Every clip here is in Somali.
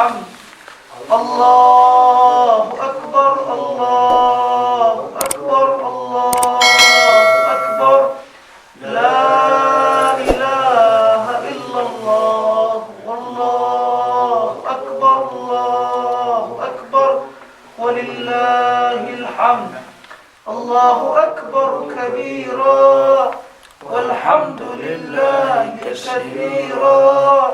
الحمد الله أكبر الله أكبر الله أكبر لا إله إلا الله والله أكبر الله أكبر ولله الحمد الله أكبر كبيرا والحمد لله كثيرا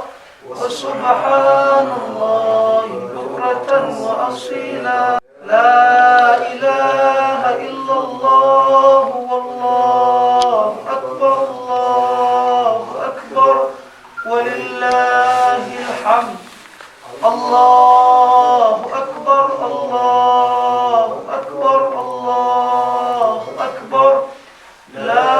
وسبحان الله بكرة وأصيلا لا إله إلا الله والله أكبر الله أكبر ولله الحمد الله أكبر الله أكبر الله أكبر لا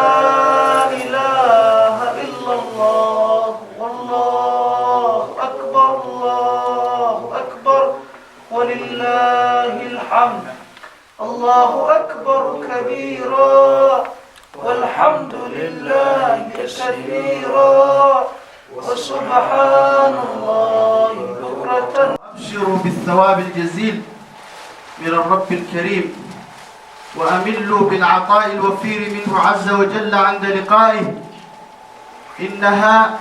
إله إلا الله والله أكبر الله أكبر ولله الحمد الله أكبر كبيرا والحمد لله كثيرا وسبحان الله بكرة أبشروا بالثواب الجزيل من الرب الكريم وأملوا بالعطاء الوفير منه عز وجل عند لقائه إنها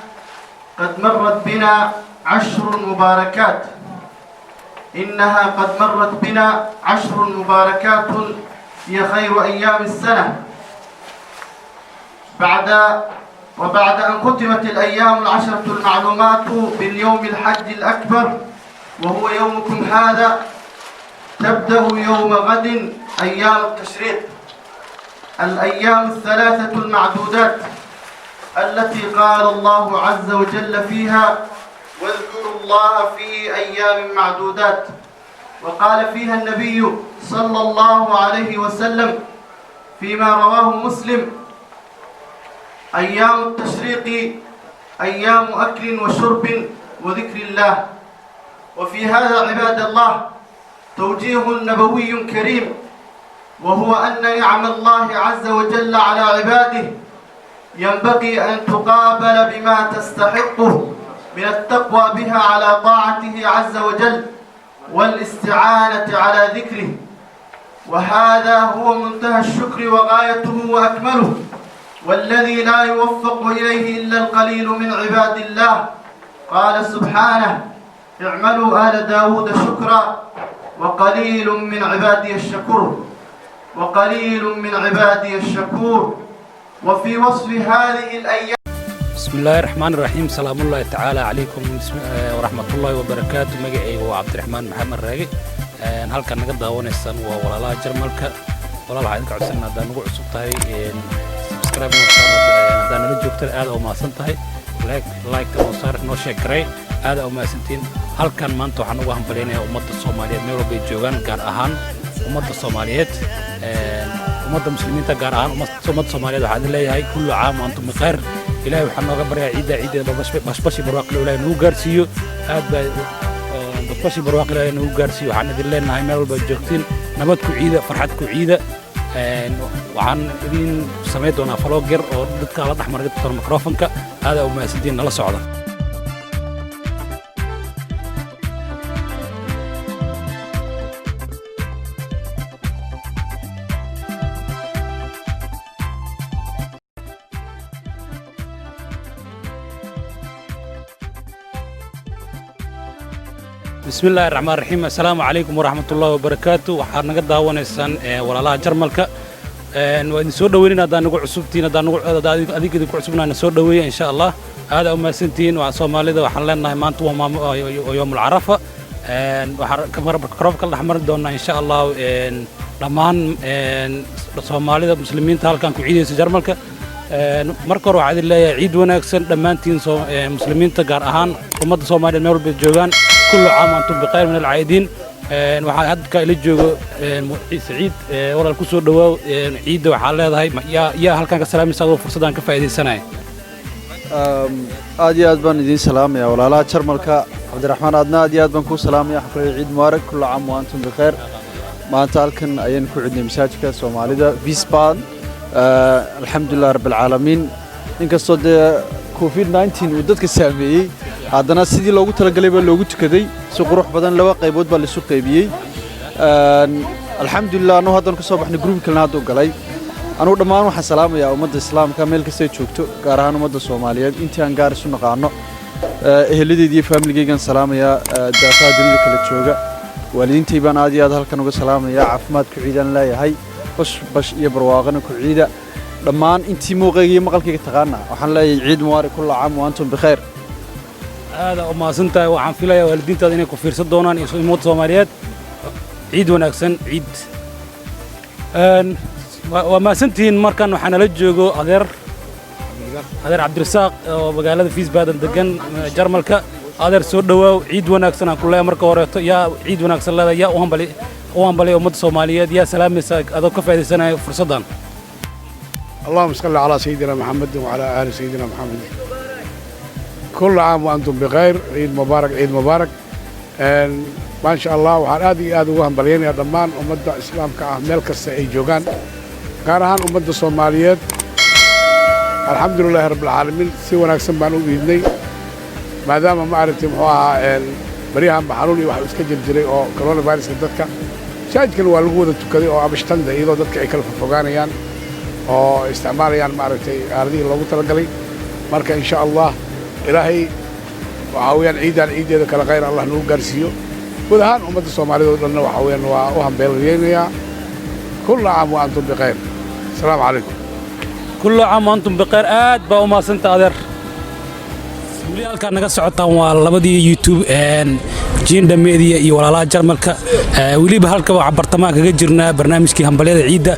قد مرت بنا 10 مباركات إنها قد مرت بنا 10 مباركات هي خير أيام السنة وبعد أن ختمت الأيام 10 المعلومات باليوم الحج الأكبر وهو يومكم هذا تبدأ يوم غد أيام التشريق الأيام 3 المعدودات التي قال الله عز وجل فيها واذكروا الله في أيام معدودات وقال فيها النبي صلى الله عليه وسلم فيما رواه مسلم أيام التشريق أيام أكل وشرب وذكر الله وفي هذا عباد الله توجيه نبوي كريم وهو أن نعم الله عز وجل على عباده ينبغي أن تقابل بما تستحقه من التقوى بها على طاعته عز وجل والاستعانة على ذكره وهذا هو منتهى الشكر وغايته وأكمله والذي لا يوفق إليه إلا القليل من عباد الله قال سبحانه اعملوا آل داود شكرا وقليل من عبادي الشكور وقليل من عبادي الشكور وفي وصف هذه الأيام بسم الله الرحمن الرحيم سلام الله تعالى عليكم ورحمة الله وبركاته مجيء وعبد الرحمن محمد راجي halkan naga daawanaysan waa walaalaha jarmalka walaalaha idinka codsanaa hadaan ugu cusub tahay subscribe hadaan nala joogtaan aad u mahadsan tahay like oo saar noo sheeg garay aad u mahadsantiin halkan maanta waxaan ugu hambaleynayaa ummadda Soomaaliyeed meel walba ay joogaan gaar ahaan ummadda Soomaaliyeed ummadda muslimiinta gaar ahaan ummadda Soomaaliyeed waxaan leeyahay kullu caam wa antum bikhair ilaahay waxaan nooga baryaa ciida bashbashi barwaaqo ilaahay nagu gaarsiiyo aad baa bashbashi barwaaqo ilaahay nagu gaarsiiyo waxaan idin leenahay meel walba joogtiin nabad ku ciida farxad ku ciida waxaan idin sameyn doonaa vlog yar oo dadka la dhaxmar doona microfonka aad u mahadsantiin nala socda بسم الله الرحمن الرحيم السلام عليكم ورحمة الله وبركاته waxaan naga daawanaysaan walaalaha jarmalka waan soo dhaweynaa hadaan nagu cusubtiin hadaan nagu adiga ku cusubnaana soo dhaweeyo insha Allah aad u mahadsantiin waa Soomaalida waxaan leenahay maanta waa yoomul Arafa waxaan ka dhaxmar doonaa insha Allah dhamaan Soomaalida muslimiinta halkan ku ciidaysa jarmalka marka hore waxaan leeyahay ciid wanaagsan dhamaantiin muslimiinta gaar ahaan ummadda Soomaaliyeed meel walba joogaan كل عام وأنتم بخير من العائدين waxaan hadda ila joogo Saciid walaal ku soo dhawaw ciid waxa leedahay yaa halkan ka salaamaysaa oo fursadan ka faa'iideysanay aad iyo aad baan idin salaamaya walaalaha jarmalka Cabdiraxmaan aadna aad iyo aad baan ku salaamaya xaflada ciid mubaarak kullu caam wa antum bikhair maanta halkan ayaan ku cidnay masaajidka Soomaalida Wiesbaden alxamdulillah rabbil caalamiin inkastoo COVID-19 uu dadka saameeyay haddana sidii loogu talagalay baa loogu tukaday si qurux badan laba qaybood baa la isu qaybiyey alxamdulilah anuu haddan ka soo baxnay gruubkii kalena hadduu galay anugu dhammaan waxaan salaamayaa ummadda islaamka meel kastay joogto gaar ahaan ummadda soomaaliyeed intii aan gaar isu naqaano eheladeedii iyo faamiligeygaan salaamayaa daafaha dunida kala jooga waalidiintay baan aad iyo aad halkan uga salaamayaa caafimaad ku ciidaan leeyahay bash iyo barwaaqana ku ciida dhammaan intii muuqayga iyo maqalkayga taqaana waxaan leeyahay ciid mubaarak kulla caam wa antum bikhayr aada u mahadsantahay waxaan filayaa waalidiintaada inay ku fiirsan doonaan iyo ummadda soomaaliyeed ciid wanaagsan ciid waa mahadsantihiin markan waxaa nala joogo adeer cabdirasaaq oo magaalada Wiesbaden degan Jarmalka adeer soo dhawaaw ciid wanaagsan aan ku leeyahay marka horeeto yaa ciid wanaagsan leedahay yaa u hanbalay ummadda Soomaaliyeed yaa salaamaysa adoo ka faa'iideysanaya fursadan اللهم صل على سيدنا محمد وعلى آل سيدنا محمد كل عام وأنتم بخير عيد مبارك عيد مبارك ما شاء الله وحال آدي وهم بليين يا ضمان أمد إسلام كعمل كسائي جوجان كارهان أمد الصوماليات الحمد لله رب العالمين سوى نكسب بانو بيدني ما دام ما عرفت محوها بريهم بحروني واحد اسكجل جري أو كورونا فيروس دتك شاهد كانوا والجودة تكذي أو أبشتن ده إذا دتك أكل في فوقانيان أو استعماليان ما عرفت هذه اللي مترجلي مركا إن شاء الله إلهي وعويان عيدا إذا كلا غير الله نو جرسيو ودهان أمد الصوماليين لنا وعويان وهم بيلغينيا كل عام وأنتم بخير السلام عليكم كل عام وأنتم بخير آد بأوما سنت أدر ولي halkaan naga socotaan waa labadii YouTube Jinda Media iyo walaalaha Jarmalka waliba halka waxa bartamaha kaga jirnaa barnaamijkii hambaliyada ciida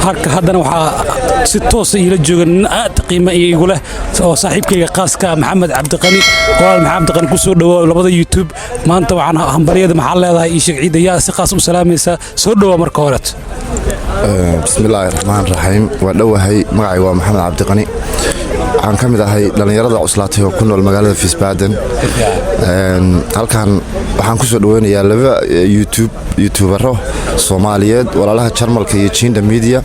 halka haddana waxa si toos ah ila joogan aad qiimo iyagu leh oo saaxiibkayga qaaska Maxamed Cabdiqani qoraal Maxamed Cabdiqani ku soo dhawaad labada YouTube maanta waxaan hambaliyada maxaa leedahay ii sheeg ciida yaa si qaas u salaamaysa soo dhawaad marka hore bismillaahir rahmaanir rahiim waa dhawahay magacay waa Maxamed Cabdiqani waxaan ka mid ahay dhalinyarada cuslaatay oo ku nool magaalada Wiesbaden halkan waxaan ku soo dhaweynayaa laba YouTubero Soomaaliyeed walaalaha Jarmalka iyo Jinda Media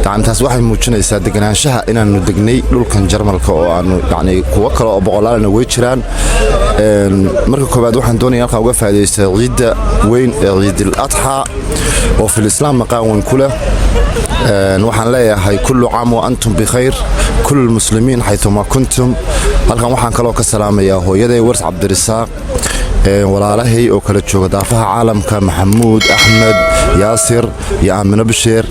taas waxay muujinaysaa deganaanshaha inaanu degnay dhulkan Jarmalka oo aanu yani kuwa kale oo boqolaalna way jiraan marka koobaad waxaan doonayaa halka uga faa'iideystaa ciida weyn ee Ciid al-Adha oo fi Islaam maqaan weyn ku leh waxaan leeyahay kullu caam wa antum bikhayr كل المسلمين حيثما كنتم halkan waxaan kaloo ka salaamayaa hooyaday Wars Cabdirasaaq walaalahay oo kala jooga daafaha caalamka Maxamuud Axmed Yaasir iyo Aamina Bashiir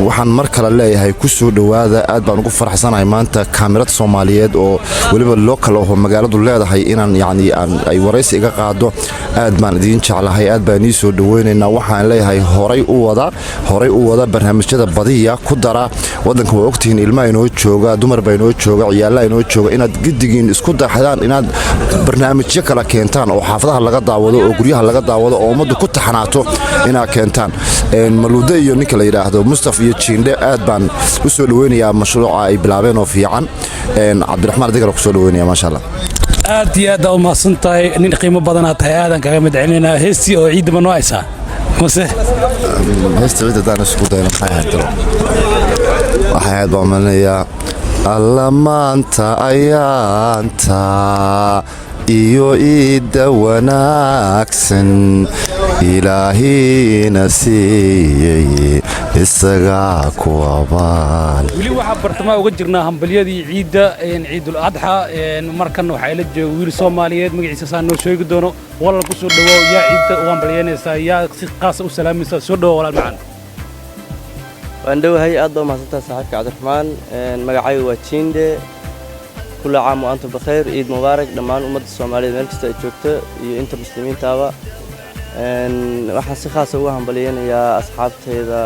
waxaan mar kale leeyahay ku soo dhawaada aad baan ugu faraxsanahay maanta kaamirad Soomaaliyeed oo waliba local oo magaaladu leedahay inaan yani ay waraysi iga qaado aad baan idin jeclahay aad baan ii soo dhaweynaynaa waxaan leeyahay horay u wada barnaamijyada badiya ku dara wadanka waa ogtihiin ilmaha inoo jooga dumar baa inoo jooga ciyaalaha inoo jooga inaad gidigiin isku daxdaan inaad barnaamijyo kala keentaan oo xaafadaha laga daawado oo guryaha laga daawado oo ummaddu ku taxanaato inaad keentaan maluude iyo ninka la yiraahdo Mustafa iyo Jinde aad baan u soo dhaweynayaa mashruuca ay bilaabeen oo fiican Cabdiraxmaan adiga ku soo dhaweynaya ma sha Allah aad iyo aad u mahadsantahay nin qiimo badan aad tahay aadan kaga mid celinaa heestii oo ciid ma nooysa mase heestii ciid daan isku dayna waxay baamanaya alla maanta ayaanta iyo iida wanaagsan ilaahina siiyay isaga ku abaal wili waxa bartamaha uga jirnaa hambaliyadii ciida ciidul adha markan waxa ila jooga wiil Soomaaliyeed magaciisa saan noo sheegi doono walaal ku soo dhawaaw yaa ciida u hambaliyeenaysa yaa si qaas u salaamaysa soo dhawaaw walaal macaan waan dhawahay aad baa mahadsantahay saaxiibka Cabdiraxmaan magacaygu waa Jinde كل عام وأنتم بخير عيد مبارك دمان أمة الصومالية ملكسة جوكتة أنت مسلمين تابا waxaan si khaas ugu hambalyeynaya asxaabtayda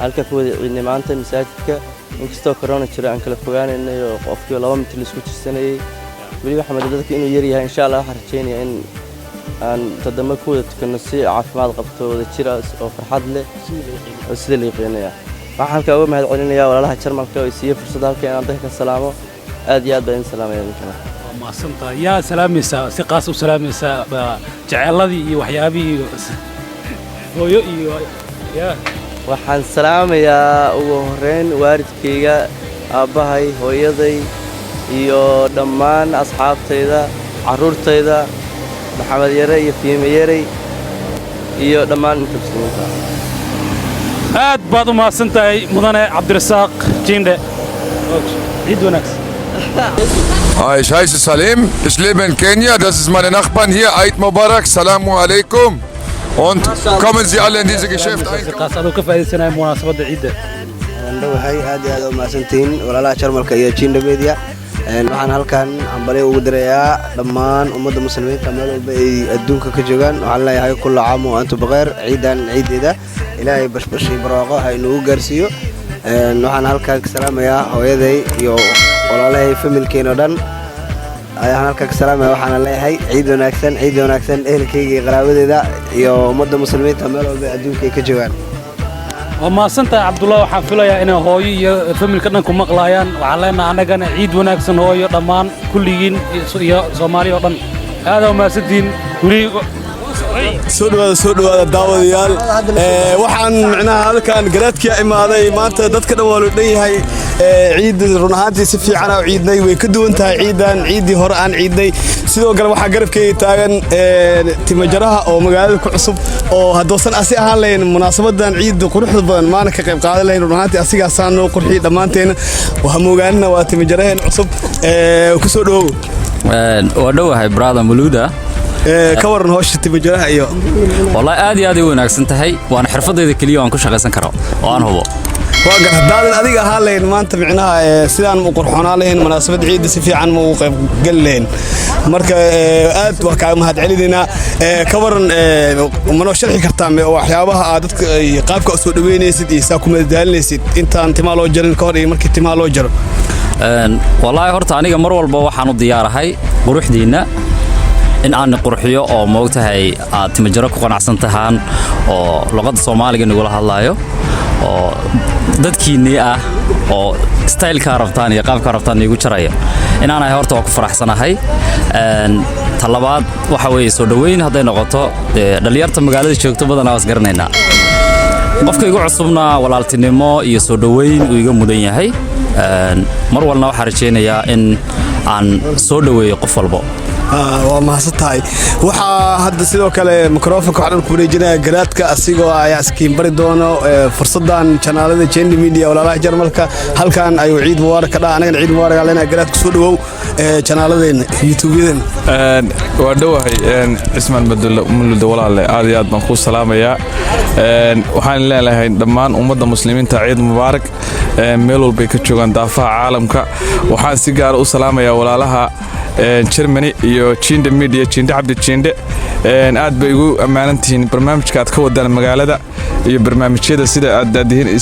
halka ku wada ciidnay maanta masaajidka inkastoo corona jira aan kala fogaanaynay oo qofkii 2 mitir isku jirsanayay wali waxa madadka inuu yar yahay insha Allah waxaan rajeynayaa in aan tadama ku wada tukano si caafimaad qabto wada jira oo farxad leh oo sida la yaqaanaya waxaan ka uga mahad celinayaa walaalaha Jarmalka oo siiyay fursad halka inaan dadka salaamo aad iyo aad baan salaamayaa ninkan ما سنت يا سلامي سقاس وسلامي جعلدي وحيابي هويو يا waxaan salaamayaa ugu horreyn waalidkayga aabbahay hooyaday iyo dhammaan asxaabtayda caruurtayda maxamed yare iyo fiime yarey iyo dhammaan inta muslimiinta aad baad u mahadsan tahay mudane cabdirasaaq jiindhe ciid wanaagsan Ich heiße Salim, ich lebe in Kenia, das ist meine Nachbarn hier, Eid Mubarak, Salamu alaikum und kommen Sie alle in diese Geschäft ein. qaas adoo ka faa'iideysanaya munaasabadda ciidda waxay aad iyo aad u mahadsantihiin walaalaha Jarmalka iyo Jinda Media waxaan halkan ambale ugu dirayaa dhammaan ummadda muslimiinta meel walba ay adduunka ka joogaan waxaan leeyahay kullu caam wa antum bikhair ciidan ciideeda ilaahay bashbashi barwaaqo ha inuu gaarsiiyo waxaan halkan ka salaamayaa hooyaday iyo walaalahay familkeena dhan ayaan halkan ka salaamayaa waxaan leeyahay ciid wanaagsan ehelkayga iyo qaraabadeeda iyo ummadda muslimiinta meel walba adduunka ay ka joogaan waa mahadsantahay cabdullahi waxaan filayaa inay hooyo iyo familka dhan ku maqlaayaan waxaan leenahay annagana ciid wanaagsan hooyo dhammaan kulligiin iyo soomaali oo dhan aada mahadsantihiin guri soo dhawaada daawadayaal waxaan micnaha halkan garaadkii imaaday maanta dadka dhan waa loo dhan yahay ciid run ahaantii si fiican oo ciidnay way ka duwan tahay ciidii hore aan ciidnay sidoo kale waxaa garabkayga taagan timajaraha oo magaalada ku cusub oo haddoosan asi ahaan lahayn munaasabadan ciidda quruxda badan maana ka qayb qaadan lahayn run ahaantii asigaasaa noo qurxiyey dhammaanteena waxaa moogaanina waa timajaraheen cusub ku soo dhawow waa dhowahay brother Muluda ka waran hawsha timajaraha iyo wallahi aad iyo aad u wanaagsan tahay waan xirfadeyda kaliya aan ku shaqaysan karo oo aan hubo waagan haddaadan adiga ahaan lahayn maanta micnaha sidaan u qurxoonaan lahayn munaasabad ciidda si fiican ma u qayb gali lahayn marka aad waa kaaga mahadcelinaynaa ka waran manoo sharxi kartaa waxyaabaha aad dadka qaabka u soo dhaweynaysid iyo saa ku madadaalinaysid intaan timaa loo jarin ka hor iyo markii timaa loo jaro wallahi horta aniga mar walba waxaan u diyaarahay quruxdiina in aan qurxiyo oo moogtahay aad timajaro ku qanacsan tahaan oo luqadda Soomaaliga nagula hadlaayo oo dadkiinii ah oo style-ka rabtaan iyo qaabka rabtaan igu jaraya inaan ay horta ku faraxsanahay talabaad waxa weeye soo dhaweyn haday noqoto dhalinyarta magaalada joogto badan aan isgaranaynaa qofka igu cusubna walaaltinimo iyo soo dhaweyn uu iga mudan yahay mar walna waxa rajeynayaa in aan soo dhaweeyo qof walba waa mahadsantahay waxaa hadda sidoo kale mikrofonka waxaan ku wareejinayaa garaadka asigoo ayaa iskiin bari doono fursadan janaalada Jinda Media walaalaha Jarmalka halkan ayuu ciid mubaarak ka dhaanay ciid mubaarak leena garaadka soo dhawow janaaladeen YouTube-yadeen waa dhawahay Ismaan Muluda walaalahay aad iyo aad baan ku salaamayaa waxaan leeyahay dhammaan ummadda muslimiinta ciid mubaarak meel walba ka joogan daafaha caalamka waxaan si gaar ah u salaamayaa walaalaha Germany iyo Jinda Media Jinda Cabdi Jinde aad bay ugu ammaanantihiin barnaamijka aad ka wadaan magaalada iyo barnaamijyada sida aad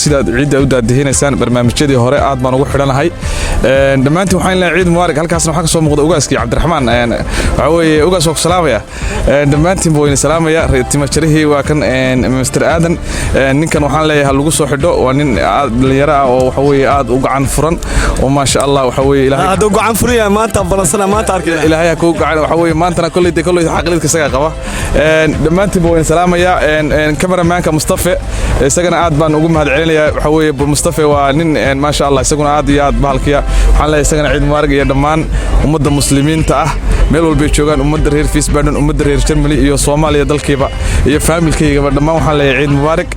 ciidda u daadihiinaysaan barnaamijyadii hore aad baan ugu xidhanahay dhammaantiin waxaan leeyahay ciid mubaarak halkaasna waxaa ka soo muuqda ugaaskii Cabdiraxmaan waxa weeye ugaas oo ku salaamaya dhammaantiin buu idin salaamaya timajarihii waa kan Mr. Aadan ninkan waxaan leeyahay lagu soo xidho waa nin dhalinyaro ah oo waxa weeye aad u gacan furan oo ma sha Allah waxa weeye ilaahay aad u gacan furan maanta balansana maanta arkay ilaahay ku gacan waxa weeye maantana kulli xaqliidka isaga qaba dhammaantiin buu idin salaamaya cameramanka Mustafa isagana aad baan ugu mahadcelinayaa waxa weeye Mustafa waa nin ma sha Allah isaguna aad iyo aad bahalkiya waxaan leeyahay isagana ciid mubaarak iyo dhammaan ummadda muslimiinta ah meel walba ay joogaan ummadda reer Fiisbaadhan ummadda reer Germany iyo Soomaaliya dalkiiba iyo familkayga dhammaan waxaan leeyahay ciid mubaarak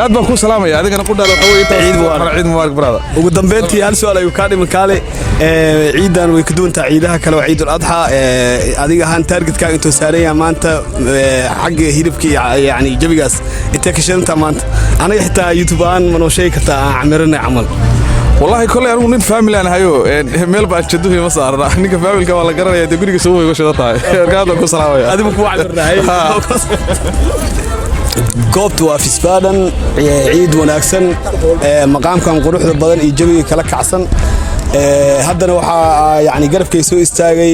aad baan ku salaamaya adigana ku dhaado waxa weeye ciid mubaarak brother ugu dambeyntii hal su'aal ayuu ka dhiman kaale ciidan way ka duwantaa ciidaha kale waa ciidul adha adiga ahaan targetkaaga intuu saaran yahay maanta xagga hilibka yani jabigaas intee ka shidanta maanta aniga xitaa YouTube aan ma noo sheegi kartaa aan camiranay camal والله كل يوم نين فاميلي أنا هيو ميل بأشدوه مسار نيك فاميلي كمان لقرنا يدقوني كسوه يقول شو طاي قاعد أقول سلام عليكم هذا مكوع عبرنا goobtu waa Fiisbaadhan ciid wanaagsan maqaamkan quruxda badan iyo jawiga kala kacsan haddana waxa yani garabkay soo istaagay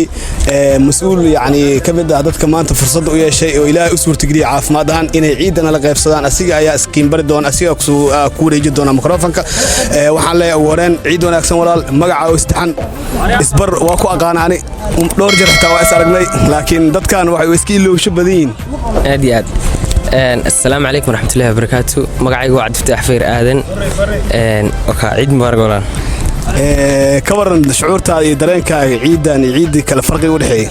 mas'uul yani kamid ah dadka maanta fursad u yeeshay oo Ilaahay u suurtageliyay caafimaad ahaan inay ciidana la qaybsadaan asiga ayaa iskiin bari doona asiga ku wareejin doona mikrofonka waxaan leeyahay wareen ciid wanaagsan walaal magaca oo istaxan isbar waa ku aqaanaani dhowr jeer xitaa waa is aragnay laakiin dadkan waxay iska ilowsho badan yihiin aad iyo aad السلام عليكم ورحمة الله وبركاته مقعي قاعد فتح فير آذن عيد مبارك ولا كبرن شعورتها درينك عيدان عيد كلا فرق ودحي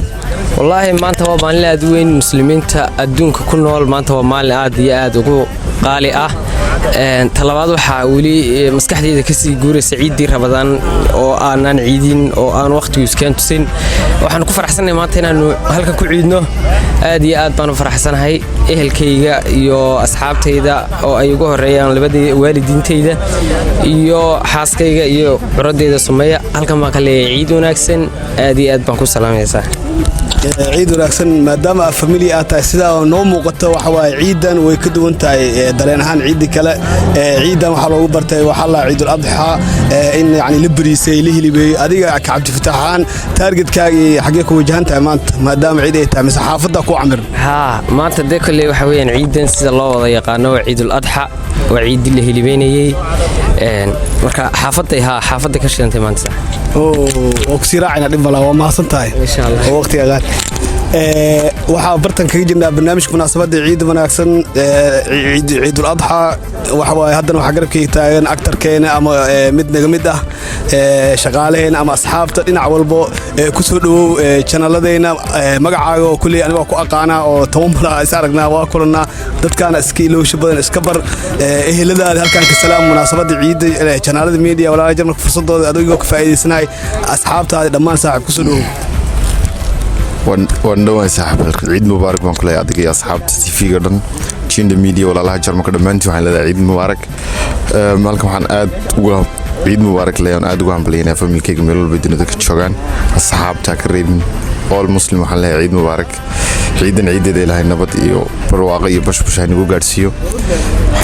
wallaahi maanta waa maalin aad u weyn muslimiinta adduunka ku nool maanta waa maalin aad iyo aad ugu qaali ah talabaad waxaa weli maskaxdayda kasii guuraysa ciiddii rabadaan oo aanan ciidin oo aan waqtigu iskeen tusin waxaan ku faraxsanahay maanta inaanu halkan ku ciidno aad iyo aad baan u faraxsanahay ehelkayga iyo asxaabtayda oo ay ugu horeeyaan labadii waalidiintayda iyo xaaskayga iyo curadayda Sumeeya halkan baan ka leeyahay ciid wanaagsan aad iyo aad baan ku salaamaysaa ciid wanaagsan maadaama family aad tahay sida noo muuqato waxa waay ciidan way ka duwan tahay dareen ahaan ciidii kale ciidan waxa loogu bartay waxa la ciidul adha in yani la bariisay la hilibay adiga ka Cabdi Fataaxaan targetkaaga xagee ku wajahantahay maanta maadaama ciid ay tahay saxaafada ku camir maanta de kale waxa weeyaan ciidan sida loo wada yaqaano ciidul adha waa ciid la hilibeynayay marka xaafada ka shidantay maanta oo kusiraacina dhib bala waa mahadsantahay insha Allah waqtiga waxaa bartan kaga jirnaa barnaamijka munaasabada ciid wanaagsan ciidul adha waxa waay haddana waxa garabkay taagan aktarkeena ama mid naga mid ah shaqaalaheena ama asxaabta dhinac walba ku soo dhawow channeladeena magacaaga oo kulli aniga ku aqaana oo tobanbala is aragnaa waa kulana dadkaana iska ilowsho badan iska bar eheladaada halkan ka salaam munaasabada ciid channelada media walaalaha jarmalka fursadooda adigoo ka faa'iideysanahay asxaabtaada dhammaan saaxiib ku soo dhawow وندوان صاحب عيد مبارك بان كل يعطيك يا أصحاب تيفي قدن تشين الميديا ولا الله جرم كده منتي وحنا لذا عيد مبارك مالكم حن آد وقام عيد مبارك ليون آد وقام بلينا فمي كيك ميلول بدنا ذاك تشوغان أصحاب تقريبا all مسلم وحنا لها عيد مبارك عيدنا عيد ده لهاي النبض إيو برواقي بش هني وقعد سيو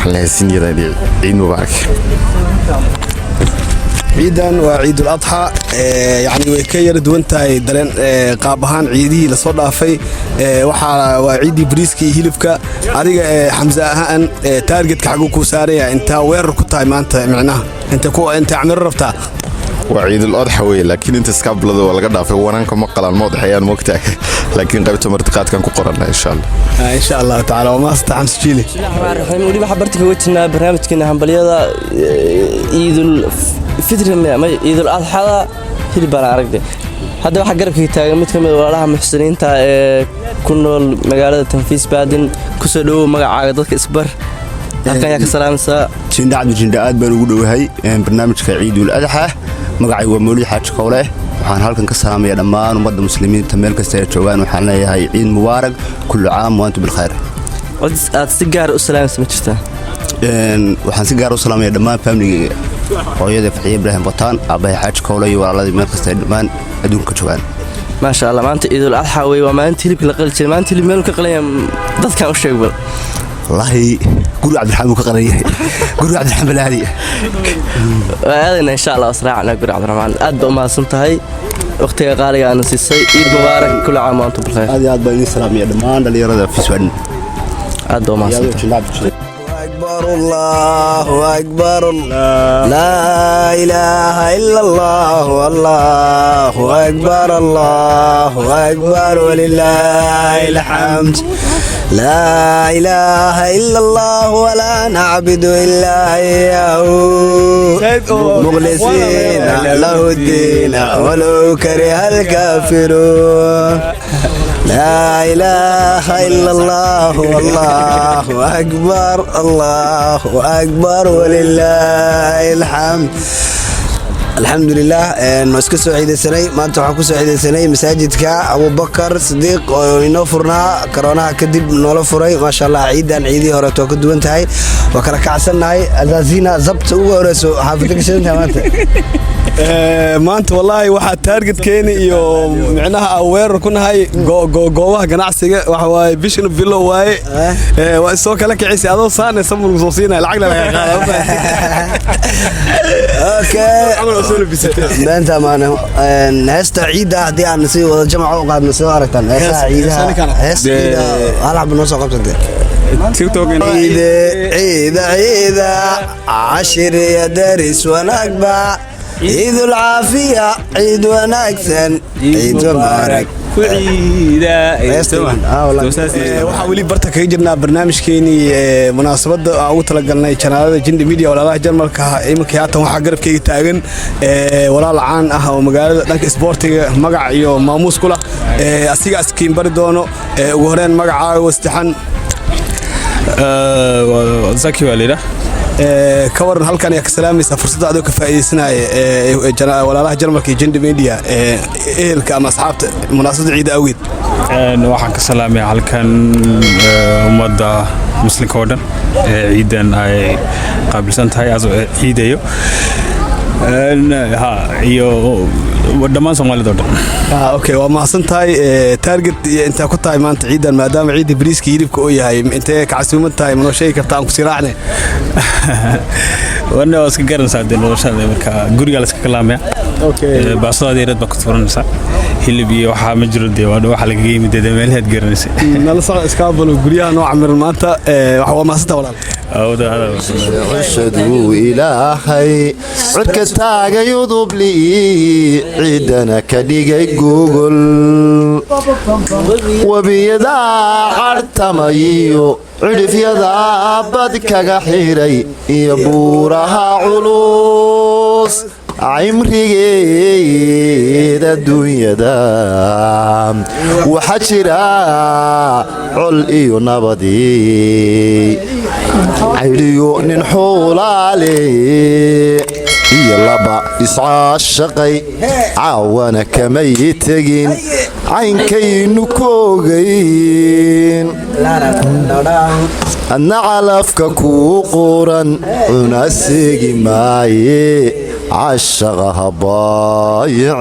حنا لها السنة ده عيد مبارك ciidan waa ciidul adha yani way ka yar duwan tahay dareen qaab ahaan ciidii la soo dhaafay waxa waa ciidii bariiska iyo hilibka adiga Xamza ahaan targetka xagu ku saaraya inta weerar ku tahay maanta macnaha inta amir rabtaa waa ciidul adha way laakiin inta iskablada waa laga dhaafay wanaanka ma qalaan madaxayaan moogtahay laakiin qaybta martiqaadkan ku qoranna insha Allah taala ma astaxan jili waxaan wali waxa bartiga wajina barnaamijkeena hambaliyada ciidul fitri ma ciidul adha hilib baan aragday hadda waxa garabkay taagan mid kamid walaalaha muxsiniinta ee ku nool magaalada Tanfiis Baadin ku soo dhaw magacaaga dadka isbar halkan yaa ka salaamsa jinda aad baan ugu dhawahay barnaamijka ciidul adha magacay waa Mawlid Xaaji Qowle waxaan halkan ka salaamayaa dhammaan ummadda muslimiinta meel kasta ay joogaan waxaan leeyahay ciid mubaarak kullu caam wa antum bil khayr aad si gaar u salaamaysa ma jirtaa waxaan si gaar u salaamayaa dhammaan family hooyada Faxiye Ibrahim Bataan abahay Xaaji Qowle iyo walaaladii meel kasta ay dhammaan adduunka joogaan ma sha Allah maanta ciidul adha way waa maanta hilibka la qalay maanta hilib meel ka qalay dadkan u sheeg bal wallahi guri Cabdiraxmaan ka qalay guri Cabdiraxmaan balaadi aadna insha Allah asraacna guri Cabdiraxmaan aad ba ma santahay waqtiga qaaliga aan siisay ciid mubaarak kullu caam wa antum bil khayr aad baan idin salaamaya dhammaan dhalinyarada Fiiswaan aad ba ma santahay الله أكبر لا إله إلا الله والله أكبر الله أكبر ولله الحمد لا إله إلا الله ولا نعبد إلا إياه مخلصين له الدين ولو كره الكافرون لا إله إلا الله والله أكبر الله أكبر ولله الحمد الحمد لله نسكت سعيد السنة ما أنت حكوا سعيد السنة مساجد كا أبو بكر صديق ونوفرنا كورونا كدب نولفري ما شاء الله عيدي هرتو كدو انتهي وكرك عسلنا هاي أزازينا زبط ورسو حافظك شنو انت maanta wallahi waxa target keeni iyo macnaha aweer ku nahay goobaha ganacsiga waxa waay bishan bilo waay waa soo kala kicisi adoo saanay samul soo siinay lacag la qaado okay maanta maana heesta ciida hadii aan si wada jamco u qaadno soo aragtan heesta ciida hal xab noo soo qabtay عيد عشر يا دارس ونكبة عيد العافية عيد ونكسن عيد مبارك ku ciida waxaa weli barta kaga jirnaa barnaamijkeenii munaasabadda aan ugu talagalnay janaalada Jinde Media walaalaha Jarmalka iminka haatan waxaa garabkayga taagan walaal caan ah oo magaalada dhanka isboortiga magac iyo maamuus ku leh asiga askiin bari doono ugu horeen magacaaga wastaxan zaki walida ka waran halkan ayaa ka salaamaysa fursadda adoo ka faa'iideysanaya walaalaha Jarmalka iyo Jinde Media ehelka ama asxaabta munaasabadda ciida awgeed waxaan ka salaamayaa halkan ummadda muslimka oo dhan ciidan ay qaabilsan tahay ciidayo iyo dhammaan Soomaalida oo dhan okay waa mahadsan tahay target inta ku tahay maanta ciidan maadaama ciida bariiska hilibka oo yahay intee ka casuumad tahay ma noo sheegi kartaa aan ku siraacne wana iska garanaysaa noloshada marka guriga la iska kalaamaya baasada dheerad ba ku tuuranaysaa hilib iyo waxa ma jiro waxa laga yimid meelaha garanaysaa nala soo iska balo guriyaha nooca mir maanta waxa waa maasanta walaal عشدوا إلهي عدك تاغا يضب لي عيدنا كديغي جوجل وبيدا عرتميو عرف يدا بدك غحيري يبورها علوس عمريgeeda adduunyada waxa jira col iyo nabadii ayriyo nin xoolaale iyo laba iscaashaqay caawana kamay tegin caynkaynu koogayn adna calafka kuu quran una seegi maaye عشقها بايع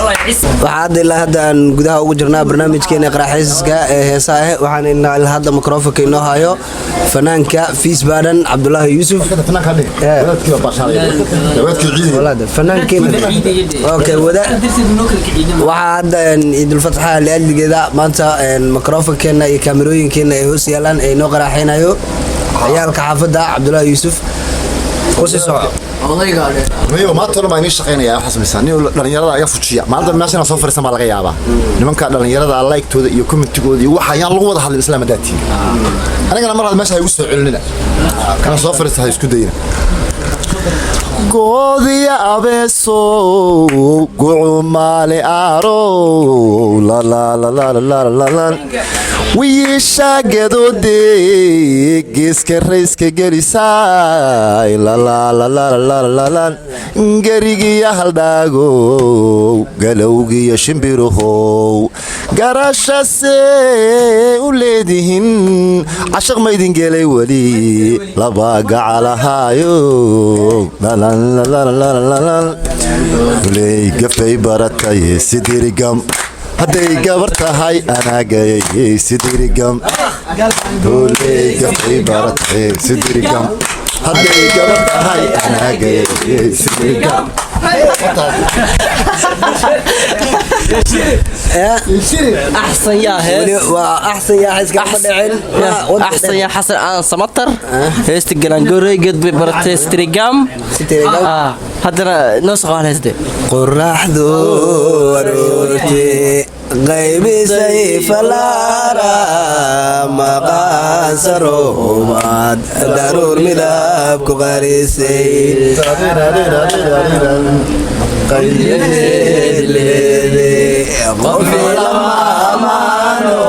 waxaad ilaa hadda aan gudaha ugu jirnaa barnaamijkeena qaraxiiska ee heesaha waxaan ilaa hadda mikrofoonka inoo hayo fanaanka Fiisbaadan Cabdullaahi Yuusuf okay wada waxa hadda Idul Fadha leedigeeda maanta mikrofoonkeena iyo kaamirooyinkeena ay hoos yaalaan ay noo qaraxinayo ciyaalka xaafadda Cabdullaahi Yuusuf ما تقول ما ينيش شقينا يا حسن مساني ولا يرى يا فتشيا ما عندنا ماشي أنا صفر سما لقى يابا لمن كان لا يرى الله يكتود يكون تقولي وحيان لغة هذا الإسلام داتي أنا مرة ماشي هيوسع لنا كان صفر هيسكدينا قاضي أبسو قعمالي أرو لا لا لا لا لا لا لا ويشاقدو ديك جيسك ريسك جريساي لا لا لا لا لا لا لا نجريجي يا هالداغو قلوجي يا شمبيروهو قراشاسي وليدهن عشق ميدين قلي ولي لباقع على هايو لا لا لا لا لا لا لا ولي قفي برتاي سيديري قم هدي قبرتهاي أنا جاي سيديري قم ولي قفي برتاي سيديري قم هدي قبرتهاي أنا جاي سيديري قم أحسن يا هيس وأحسن يا هيس أحسن يا حسن أنا سمطر هيس تجرانجوري قد ببرت ستريجام هذا نسخة على هيس ده قرح ذورتي غيب سيف العرا مقاصرو ماد ضرور مذاب كغاريسي قيلي قفل مامانو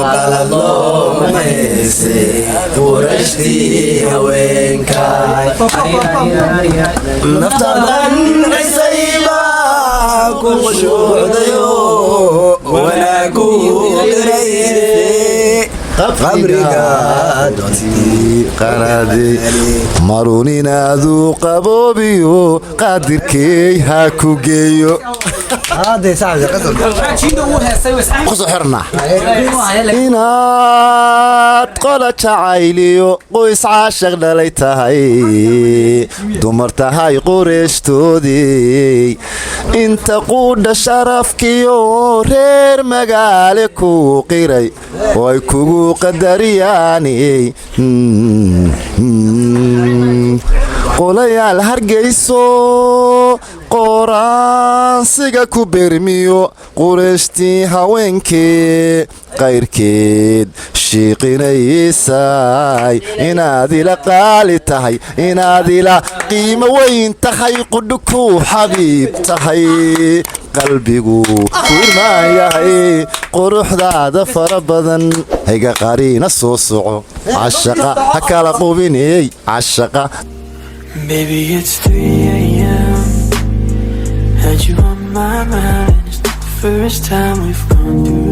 قلبو ميسي ورشتي هوينكاي نفتضن عسيبا كوشوديو وناكو قريسي قرادي مارونينا ذو قبوبيو قادر كي هاكو جيو هذا صعب قصو حرنا إنات قولة عايليو قويس عاشق دليتهاي دمرتهاي قريش تودي انت قود شرفكيو رير مقالكو قيري ويكو قدرياني قولي الهرقيسو qoraansiga ku beermiyo qurashtii haweenkee qayrkeed shiiqinaysay inaad ila qaali tahay inaad ila qiimo weyn tahay qudhu ku xabiib tahay qalbigu kurmaan yahay quruxdaada fara badan hayga qariina soo soco cashaqa ha kala qubiney cashaqa Baby, it's 3 a.m. Had you on my mind. It's not the first time we've gone through